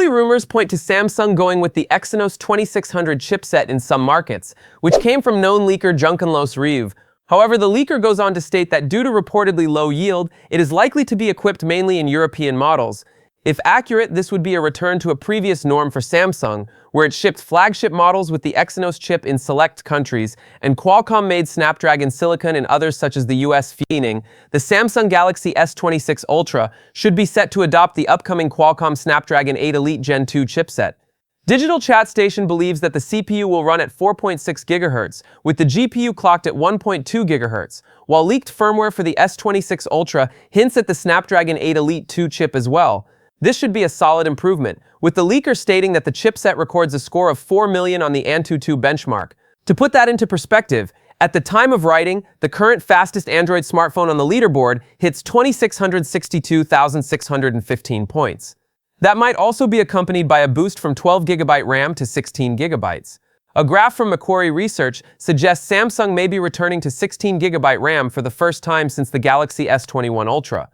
Early rumors point to Samsung going with the Exynos 2600 chipset in some markets, which came from known leaker Junkenlos Reeve. However, the leaker goes on to state that due to reportedly low yield, it is likely to be equipped mainly in European models. If accurate, this would be a return to a previous norm for Samsung, where it shipped flagship models with the Exynos chip in select countries, and Qualcomm-made Snapdragon Silicon in others such as the US. The Samsung Galaxy S26 Ultra should be set to adopt the upcoming Qualcomm Snapdragon 8 Elite Gen 2 chipset. Digital Chat Station believes that the CPU will run at 4.6 GHz, with the GPU clocked at 1.2 GHz, while leaked firmware for the S26 Ultra hints at the Snapdragon 8 Elite 2 chip as well. This should be a solid improvement, with the leaker stating that the chipset records a score of 4 million on the Antutu benchmark. To put that into perspective, at the time of writing, the current fastest Android smartphone on the leaderboard hits 2,662,615 points. That might also be accompanied by a boost from 12GB RAM to 16GB. A graph from Macquarie Research suggests Samsung may be returning to 16GB RAM for the first time since the Galaxy S21 Ultra.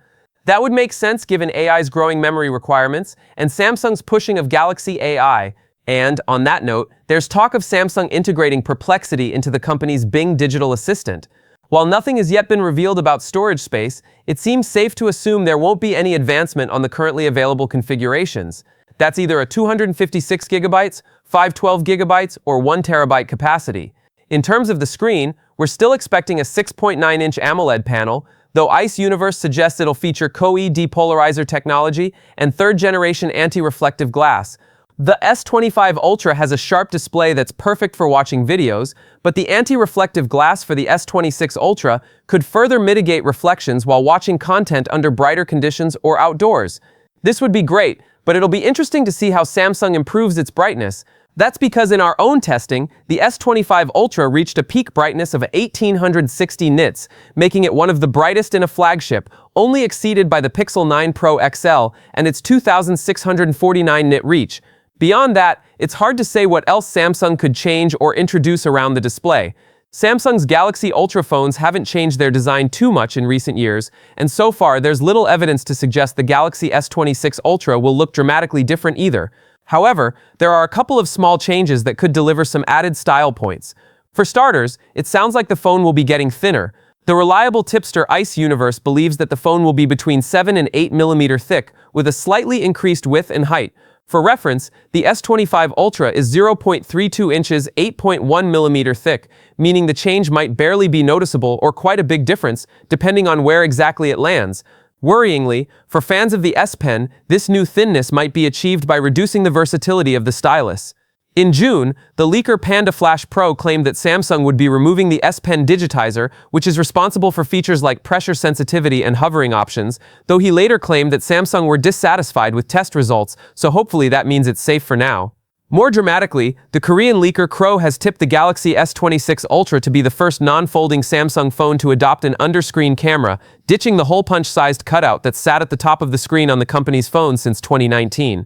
That would make sense given AI's growing memory requirements and Samsung's pushing of Galaxy AI. And, on that note, there's talk of Samsung integrating Perplexity into the company's Bing digital assistant. While nothing has yet been revealed about storage space, it seems safe to assume there won't be any advancement on the currently available configurations. That's either a 256GB, 512GB, or 1TB capacity. In terms of the screen, we're still expecting a 6.9-inch AMOLED panel, though ICE Universe suggests it'll feature Koei depolarizer technology and third-generation anti-reflective glass. The S25 Ultra has a sharp display that's perfect for watching videos, but the anti-reflective glass for the S26 Ultra could further mitigate reflections while watching content under brighter conditions or outdoors. This would be great, but it'll be interesting to see how Samsung improves its brightness. That's because in our own testing, the S25 Ultra reached a peak brightness of 1860 nits, making it one of the brightest in a flagship, only exceeded by the Pixel 9 Pro XL and its 2649 nit reach. Beyond that, it's hard to say what else Samsung could change or introduce around the display. Samsung's Galaxy Ultra phones haven't changed their design too much in recent years, and so far there's little evidence to suggest the Galaxy S26 Ultra will look dramatically different either. However, there are a couple of small changes that could deliver some added style points. For starters, it sounds like the phone will be getting thinner. The reliable tipster ICE Universe believes that the phone will be between 7 and 8 mm thick, with a slightly increased width and height. For reference, the S25 Ultra is 0.32 inches, 8.1 mm thick, meaning the change might barely be noticeable or quite a big difference, depending on where exactly it lands. Worryingly, for fans of the S Pen, this new thinness might be achieved by reducing the versatility of the stylus. In June, the leaker Panda Flash Pro claimed that Samsung would be removing the S Pen digitizer, which is responsible for features like pressure sensitivity and hovering options, though he later claimed that Samsung were dissatisfied with test results, so hopefully that means it's safe for now. More dramatically, the Korean leaker Crow has tipped the Galaxy S26 Ultra to be the first non-folding Samsung phone to adopt an underscreen camera, ditching the hole-punch-sized cutout that sat at the top of the screen on the company's phone since 2019.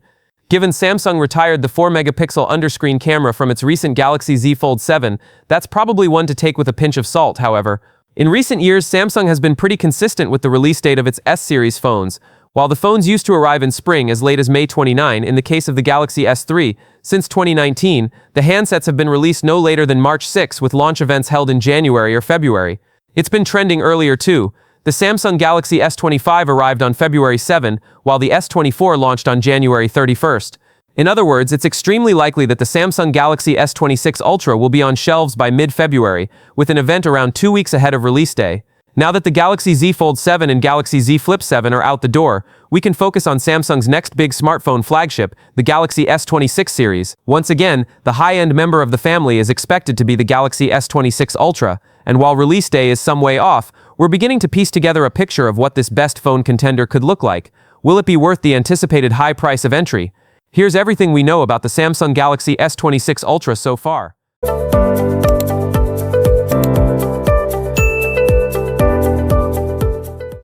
Given Samsung retired the 4-megapixel underscreen camera from its recent Galaxy Z Fold 7, that's probably one to take with a pinch of salt, however. In recent years, Samsung has been pretty consistent with the release date of its S-series phones. While the phones used to arrive in spring as late as May 29 in the case of the Galaxy S3, since 2019, the handsets have been released no later than March 6 with launch events held in January or February. It's been trending earlier too. The Samsung Galaxy S25 arrived on February 7, while the S24 launched on January 31st. In other words, it's extremely likely that the Samsung Galaxy S26 Ultra will be on shelves by mid-February, with an event around 2 weeks ahead of release day. Now that the Galaxy Z Fold 7 and Galaxy Z Flip 7 are out the door, we can focus on Samsung's next big smartphone flagship, the Galaxy S26 series. Once again, the high-end member of the family is expected to be the Galaxy S26 Ultra, and while release day is some way off, we're beginning to piece together a picture of what this best phone contender could look like. Will it be worth the anticipated high price of entry? Here's everything we know about the Samsung Galaxy S26 Ultra so far.